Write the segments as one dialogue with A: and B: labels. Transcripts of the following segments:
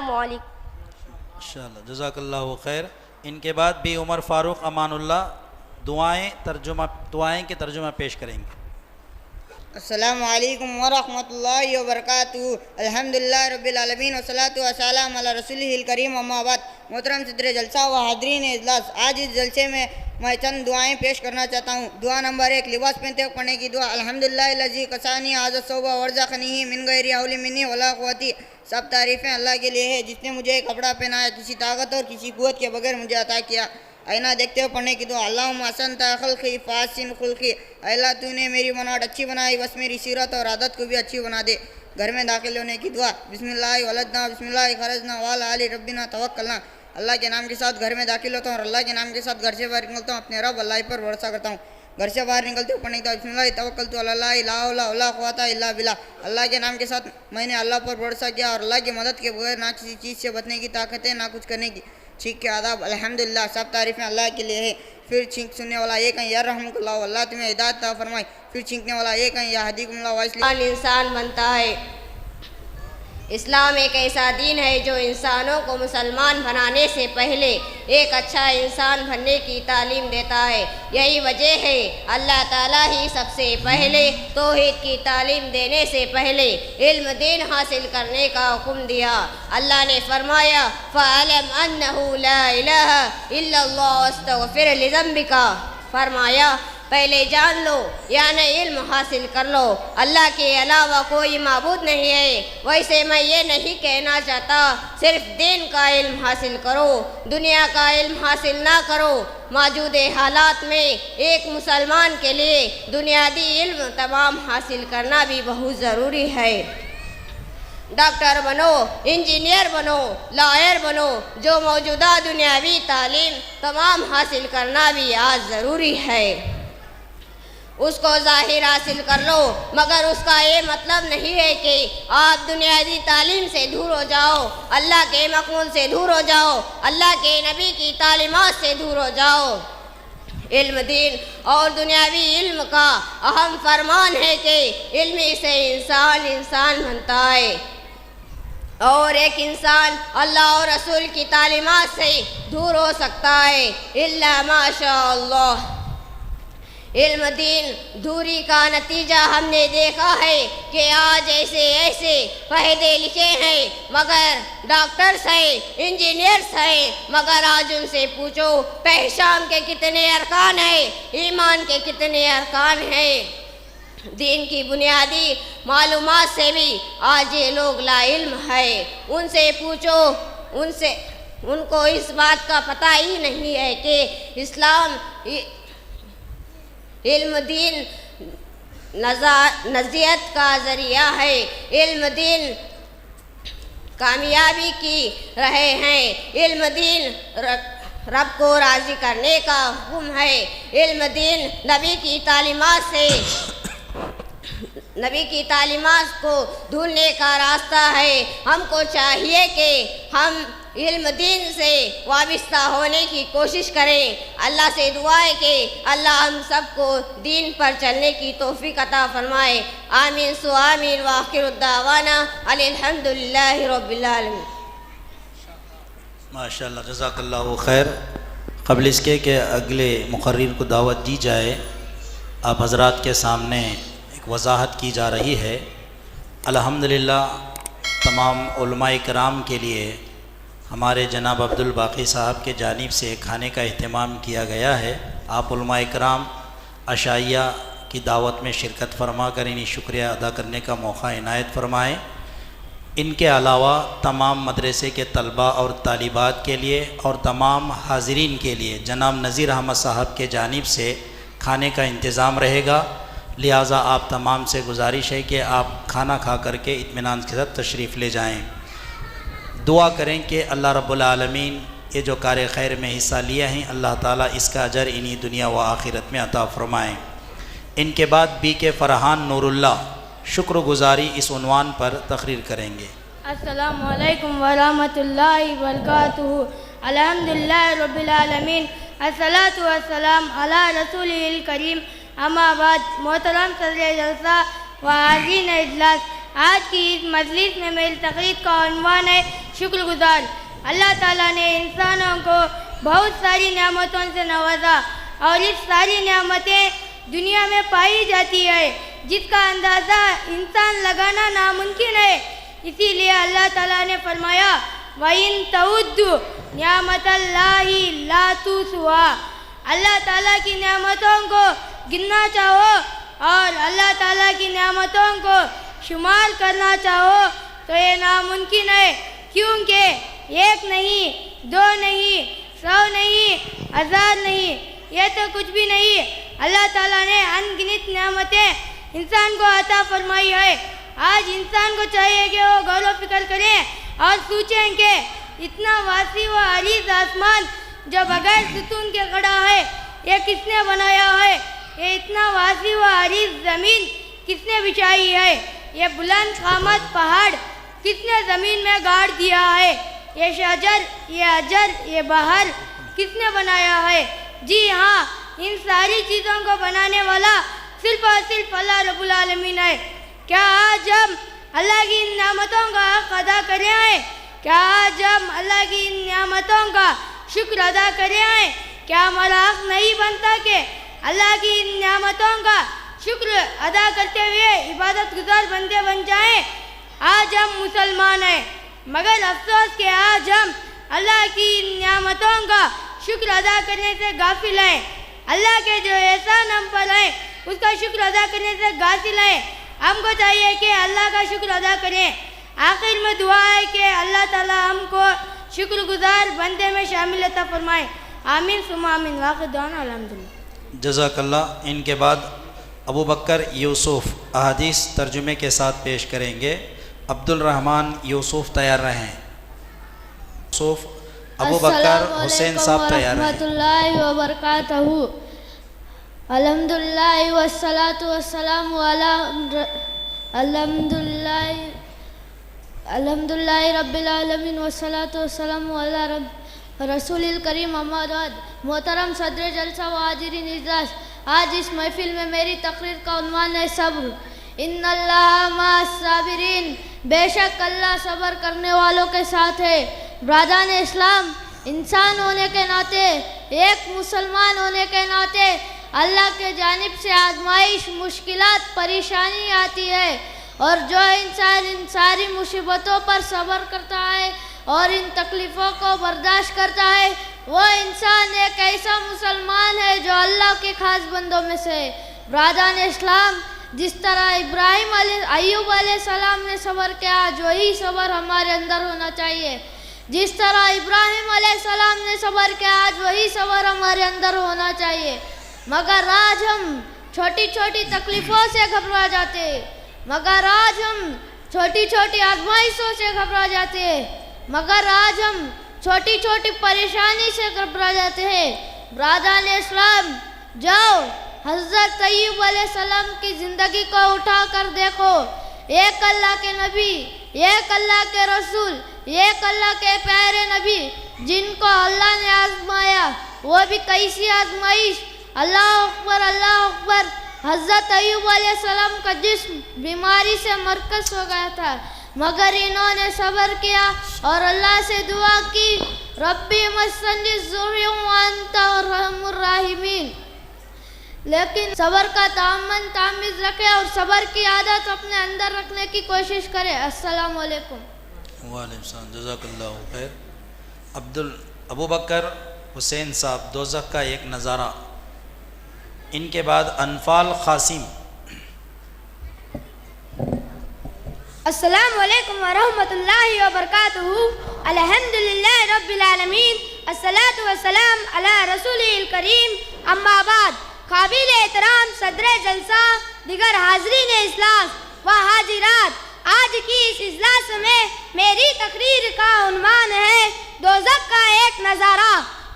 A: السلام علیکم.
B: انشاءاللہ جزاک اللہ خیر. ان کے بعد بھی عمر فاروق امان اللہ دعائیں کے ترجمہ پیش کریں گے.
C: السلام علیکم ورحمۃ اللہ وبرکاتہ. الحمدللہ رب العالمین والصلاۃ والسلام علی رسولہ الکریم. اما بعد. محترم صدر جلسہ و حاضرین اجلاس، آج اس جلسے میں چند دعائیں پیش کرنا چاہتا ہوں. دعا نمبر 1، لباس پہنتے وقت پڑھنے کی دعا. الحمدللہ الذی کسانی ھذا الثوب وارزقنی من غیر حول منی ولا قوتی. سب تعریفیں اللہ کے لیے ہے جس نے مجھے کپڑا پہنایا، کسی طاقت اور کسی قوت کے بغیر مجھے عطا کیا. آئینہ دیکھتے ہوئے پڑھنے کی دعا. اللہم احسنت خلقی فاحسن خلقی. اے اللہ تو نے میری بناوٹ اچھی بنائی، بس میری سیرت اور عادت کو بھی اچھی بنا دے. گھر میں داخل ہونے کی دعا. بسم اللہ ولدنا بسم اللہ خرجنا وعلی آل ربنا توکلنا. اللہ کے نام کے ساتھ گھر میں داخل ہوتا ہوں اور اللہ کے نام کے ساتھ گھر سے باہر نکلتا ہوں. اپنے رب اللہ پر بھروسہ کرتا ہوں. گھر سے باہر نکلتے ہوئے پڑھنے کی دعا. بسم اللہ توکلت علی اللہ لا حول ولا قوۃ الا باللہ. اللہ کے نام کے ساتھ میں نے اللہ پر بھروسہ کیا اور اللہ کی مدد کے بغیر نہ کسی چیز سے بچنے کی طاقت ہے نہ کچھ کرنے کی. چھینک کے آداب. الحمدللہ سب تعریفیں اللہ کے لیے ہے. پھر چھینک سننے والا یہ کہیں یا رحمک اللہ، اللہ تمہیں ہدایت عطا فرمائے. پھر چھینکنے والا یہ کہیں یا ہدیکم اللہ واسلام.
A: انسان بنتا ہے. اسلام ایک ایسا دین ہے جو انسانوں کو مسلمان بنانے سے پہلے ایک اچھا انسان بننے کی تعلیم دیتا ہے. یہی وجہ ہے اللہ تعالیٰ ہی سب سے پہلے توحید کی تعلیم دینے سے پہلے علم دین حاصل کرنے کا حکم دیا. اللہ نے فرمایا فَعَلَمْ أَنَّهُ لَا إِلَهَ إِلَّا اللَّهُ وَاسْتَغْفِرْ لِذَنبِكَ. فرمایا پہلے جان لو یعنی علم حاصل کر لو اللہ کے علاوہ کوئی معبود نہیں ہے. ویسے میں یہ نہیں کہنا چاہتا صرف دین کا علم حاصل کرو، دنیا کا علم حاصل نہ کرو. موجود حالات میں ایک مسلمان کے لیے بنیادی علم تمام حاصل کرنا بھی بہت ضروری ہے. ڈاکٹر بنو، انجینئر بنو، لائر بنو، جو موجودہ دنیاوی تعلیم تمام حاصل کرنا بھی آج ضروری ہے. اس کو ظاہر حاصل کر لو، مگر اس کا یہ مطلب نہیں ہے کہ آپ دنیاوی تعلیم سے دور ہو جاؤ، اللہ کے مقصود سے دور ہو جاؤ، اللہ کے نبی کی تعلیمات سے دور ہو جاؤ. علم دین اور دنیاوی علم کا اہم فرمان ہے کہ علم سے انسان بنتا ہے اور ایک انسان اللہ اور رسول کی تعلیمات سے دور ہو سکتا ہے الا ماشاء اللہ. علم دین دوری کا نتیجہ ہم نے دیکھا ہے کہ آج ایسے پڑھے لکھے ہیں مگر ڈاکٹرز ہیں، انجینئرز ہیں، مگر آج ان سے پوچھو پہچان کے کتنے ارکان ہیں، ایمان کے کتنے ارکان ہیں. دین کی بنیادی معلومات سے بھی آج یہ لوگ لا علم ہے. ان سے پوچھو، ان کو اس بات کا پتہ ہی نہیں ہے کہ اسلام علم دین نصیحت کا ذریعہ ہے، علم دین کامیابی کی رہے ہیں، علم دین رب کو راضی کرنے کا حکم ہے، علم دین نبی کی تعلیمات کو ڈھونڈنے کا راستہ ہے. ہم کو چاہیے کہ ہم علم دین سے وابستہ ہونے کی کوشش کریں. اللہ سے دعا ہے کہ اللہ ہم سب کو دین پر چلنے کی توفیق عطا فرمائے. آمین سو آمین. وآخر الدعوانا الحمد للہ رب العالمین.
B: ماشاءاللہ جزاک اللہ خیر. قبل اس کے کہ اگلے مقرر کو دعوت دی جائے، آپ حضرات کے سامنے ایک وضاحت کی جا رہی ہے. الحمدللہ تمام علماء کرام کے لیے ہمارے جناب عبدالباقی صاحب کے جانب سے کھانے کا اہتمام کیا گیا ہے. آپ علماء کرام عشائیہ کی دعوت میں شرکت فرما کر انہیں شکریہ ادا کرنے کا موقع عنایت فرمائیں. ان کے علاوہ تمام مدرسے کے طلباء اور طالبات کے لیے اور تمام حاضرین کے لیے جناب نذیر احمد صاحب کے جانب سے کھانے کا انتظام رہے گا. لہٰذا آپ تمام سے گزارش ہے کہ آپ کھانا کھا کر کے اطمینان کے ساتھ تشریف لے جائیں. دعا کریں کہ اللہ رب العالمین یہ جو کار خیر میں حصہ لیا ہیں اللہ تعالیٰ اس کا اجر انہی دنیا و آخرت میں عطا فرمائیں. ان کے بعد بی کے فرحان نور اللہ شکر گزاری اس عنوان پر تقریر کریں گے.
D: السلام علیکم ورحمۃ اللہ وبرکاتہ. الحمدللہ رب العالمین، الصلاۃ والسلام علی رسولہ الکریم. اما بعد. محترم صدر جلسہ و حاضرین اجلاس، آج کی اس مجلس میں میری تقریر کا عنوان ہے شکر گزار۔ اللہ تعالیٰ نے انسانوں کو بہت ساری نعمتوں سے نوازا اور اس ساری نعمتیں دنیا میں پائی جاتی ہے جس کا اندازہ انسان لگانا ناممکن ہے۔ اسی لیے اللہ تعالیٰ نے فرمایا وَإِن تَعُدُّوا نِعْمَتَ اللَّهِ لَا تُحْصُوهَا۔ اللہ تعالیٰ کی نعمتوں کو گننا چاہو اور اللہ تعالیٰ کی نعمتوں کو شمار کرنا چاہو تو یہ ناممکن ہے، کیونکہ ایک نہیں، دو نہیں، 100 نہیں، 1000 نہیں، یہ تو کچھ بھی نہیں۔ اللہ تعالیٰ نے ان گنت نعمتیں انسان کو عطا فرمائی ہے۔ آج انسان کو چاہیے کہ وہ غور و فکر کریں اور سوچیں کہ اتنا واسع و عریض آسمان جو بغیر ستون کے کھڑا ہے یہ کس نے بنایا ہے؟ یہ اتنا واسع و عریض زمین کس نے بچھائی ہے؟ یہ بلند قامت پہاڑ کس نے زمین میں گاڑ دیا ہے؟ یہ شجر، یہ حجر، یہ بحر کس نے بنایا ہے؟ جی ہاں، ان ساری چیزوں کو بنانے والا صرف اور صرف اللہ رب العالمین ہے۔ کیا آج ہم اللہ کی ان نعمتوں کا حق ادا کر رہے ہیں؟ کیا آج ہم اللہ کی ان نعمتوں کا شکر ادا کر رہے ہیں؟ کیا ہمارا حق نہیں بنتا کہ اللہ کی ان نعمتوں کا شکر ادا کرتے ہوئے عبادت گزار بندے بن جائیں؟ آج ہم مسلمان ہیں مگر افسوس کہ آج ہم اللہ کی ان نعمتوں کا شکر ادا کرنے سے غافل ہیں۔ اللہ کے جو احسان ہم پر ہیں اس کا شکر ادا کرنے سے غافل ہیں۔ ہم کو چاہیے کہ اللہ کا شکر ادا کریں۔ آخر میں دعا ہے کہ اللہ تعالی ہم کو شکر گزار بندے میں شامل عطا فرمائے۔ آمین ثم آمین۔ واخر دعوانا الحمدللہ۔
B: جزاک اللہ۔ ان کے بعد ابو بکر یوسف احادیث ترجمے کے ساتھ پیش کریں گے۔ عبد الرحمن یوسف تیار رہیں۔ یوسف ابو بکر حسین صاحب تیار رہیں۔
D: السلام علیکم ورحمۃ اللہ وبرکاتہ۔ الحمدللہ والصلاة والسلام علی الحمدللہ رب العالمین والصلاة والسلام علی رسول الکریم اما بعد۔ محترم صدر جلسہ و حاضرین اجلاس، آج اس محفل میں میری تقریر کا عنوان ہے صبر۔ ان اللہ مع الصابرین، بے شک اللہ صبر کرنے والوں کے ساتھ ہے۔ برادران اسلام، انسان ہونے کے ناطے، ایک مسلمان ہونے کے ناطے اللہ کے جانب سے آزمائش، مشکلات، پریشانی آتی ہے، اور جو انسان ان ساری مصیبتوں پر صبر کرتا ہے اور ان تکلیفوں کو برداشت کرتا ہے وہ انسان ایک ایسا مسلمان ہے جو اللہ کے خاص بندوں میں سے ہے۔ برادران اسلام، جس طرح ایوب علیہ السلام نے صبر کیا، وہی صبر ہمارے اندر ہونا چاہیے۔ جس طرح ابراہیم علیہ السلام نے صبر کیا، آج وہی صبر ہمارے اندر ہونا چاہیے۔ مگر آج ہم چھوٹی چھوٹی تکلیفوں سے گھبرا جاتے ہیں، مگر آج ہم چھوٹی چھوٹی آزمائشوں سے گھبرا جاتے ہیں، مگر آج ہم چھوٹی چھوٹی پریشانی سے گھبرا جاتے ہیں۔ برادران اسلام، جاؤ حضرت ایوب علیہ السلام کی زندگی کو اٹھا کر دیکھو۔ ایک اللہ کے نبی، ایک اللہ کے رسول، ایک اللہ کے پیارے نبی جن کو اللہ نے آزمایا، وہ بھی کیسی آزمائش! اللہ اکبر، اللہ اکبر۔ حضرت ایوب علیہ السلام کا جسم بیماری سے مرکز ہو گیا تھا، مگر انہوں نے صبر کیا اور اللہ سے دعا کی، ربی مسنی الضر وانت ارحم الراحمین۔ لیکن صبر کا تعامل تامیز رکھے اور صبر کی عادت اپنے اندر رکھنے کی کوشش کرے۔ السلام علیکم۔
B: وعلیکم السلام، جزاک اللہ خیر۔ ابو بکر حسین صاحب، دوزخ کا ایک نظارہ۔ ان کے بعد انفال قاسم۔
D: السلام علیکم ورحمۃ اللہ وبرکاتہ۔ الحمدللہ رب العالمین، الصلاۃ والسلام علی رسول الکریم، اما بعد۔ قابل احترام صدر جلسہ، دیگر حاضرین اجلاس و حاضرات، آج کی اس اجلاس میں میری تقریر کا عنوان ہے دوزخ کا ایک نظارہ۔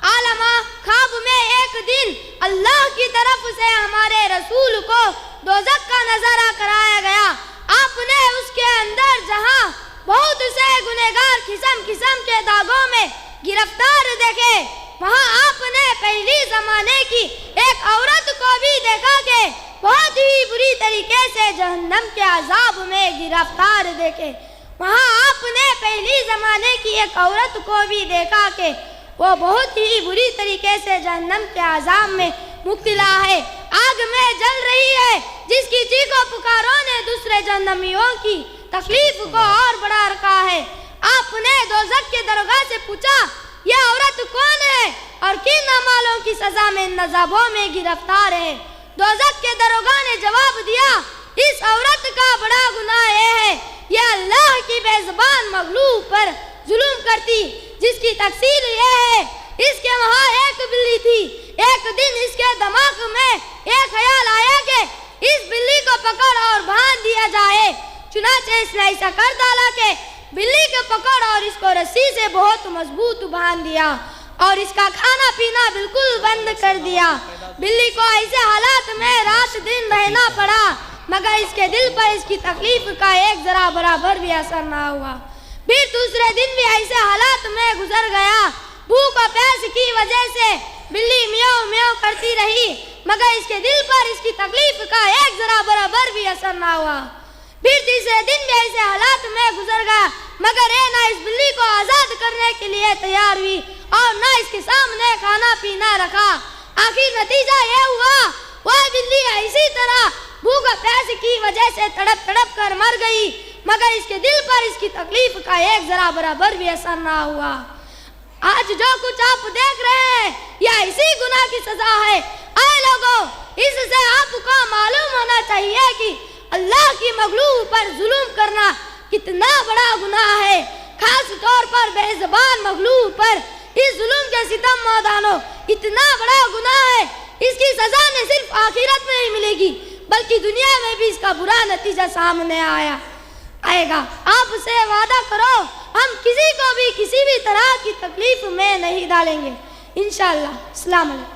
D: عالمہ، خواب میں ایک دن اللہ کی طرف سے ہمارے رسول کو دوزخ کا نظارہ کرایا گیا۔ آپ نے اس کے اندر جہاں بہت سے گنہگار قسم قسم کے داغوں میں گرفتار دیکھے، وہاں آپ نے پہلی زمانے کی ایک عورت کو بھی دیکھا کہ بہت ہی بری طریقے سے جہنم کے عذاب میں گرفتار دیکھے۔ وہاں آپ نے پہلی زمانے کی ایک عورت کو بھی دیکھا کہ وہ بہت ہی بری طریقے سے جہنم کے عذاب میں مبتلا ہے، آگ میں جل رہی ہے، جس کی چیخوں پکاروں نے دوسرے جہنمیوں کی تکلیف کو اور بڑھا رکھا ہے۔ آپ نے دوزخ کے دروگاہ سے پوچھا یہ عورت کون ہے اور کن اعمالوں کی سزا میں ان عذابوں میں گرفتار ہے؟ دوزخ کے دروگاہ نے جواب دیا اس عورت کا بڑا گناہ یہ ہے یہ اللہ کی بے زبان مغلوب پر ظلم کرتی، جس کی تفصیل یہ ہے اس کے وہاں ایک بلی تھی۔ ایک دن اس کے دماغ میں ایک خیال آیا کہ اس بلی کو پکڑ اور باندھ دیا جائے، چنانچہ اس نے ایسا کر ڈالا کہ بلی کو پکڑ اور اس کو رسی سے بہت مضبوط باندھ دیا اور اس کا کھانا پینا بالکل بند کر دیا۔ بلی کو ایسے حالات میں رات دن رہنا پڑا مگر اس کے دل پر اس کی تکلیف کا ایک ذرا برابر بھی اثر نہ ہوا۔ پھر دوسرے دن بھی ایسے حالات میں گزر گیا، بھوک اور پیاس کی وجہ سے بلی میاؤ میاؤ کرتی رہی مگر اس کے دل پر اس کی تکلیف کا ایک ذرا برابر بھی اثر نہ ہوا۔ پھر تیسرے دن بھی ایسے حالات میں گزر گیا مگر یہ نہ اس بلی کو آزاد کرنے کے لیے تیار ہوئی اور نہ اس کے سامنے کھانا پینا رکھا۔ آخر نتیجہ یہ ہوا وہ بلی اسی طرح بھوک اور پیاس کی وجہ سے تڑپ تڑپ کر مر گئی مگر اس کے دل پر اس کی تکلیف کا ایک ذرا برابر بھی اثر نہ ہوا۔ آج جو کچھ آپ دیکھ رہے ہیں یہ اسی گناہ کی سزا ہے۔ اے لوگوں، اس سے آپ کو معلوم ہونا چاہیے کہ اللہ کی مغلوب پر ظلم کرنا کتنا بڑا گناہ ہے، خاص طور پر بے زبان مغلوب پر اس ظلم کے ستم مودانو اتنا بڑا گناہ ہے، اس کی سزا نہ صرف آخرت میں ہی ملے گی بلکہ دنیا میں بھی اس کا برا نتیجہ سامنے آئے گا۔ آپ سے وعدہ کرو ہم کسی کو بھی کسی بھی طرح کی تکلیف میں نہیں ڈالیں گے انشاءاللہ۔ السلام علیکم۔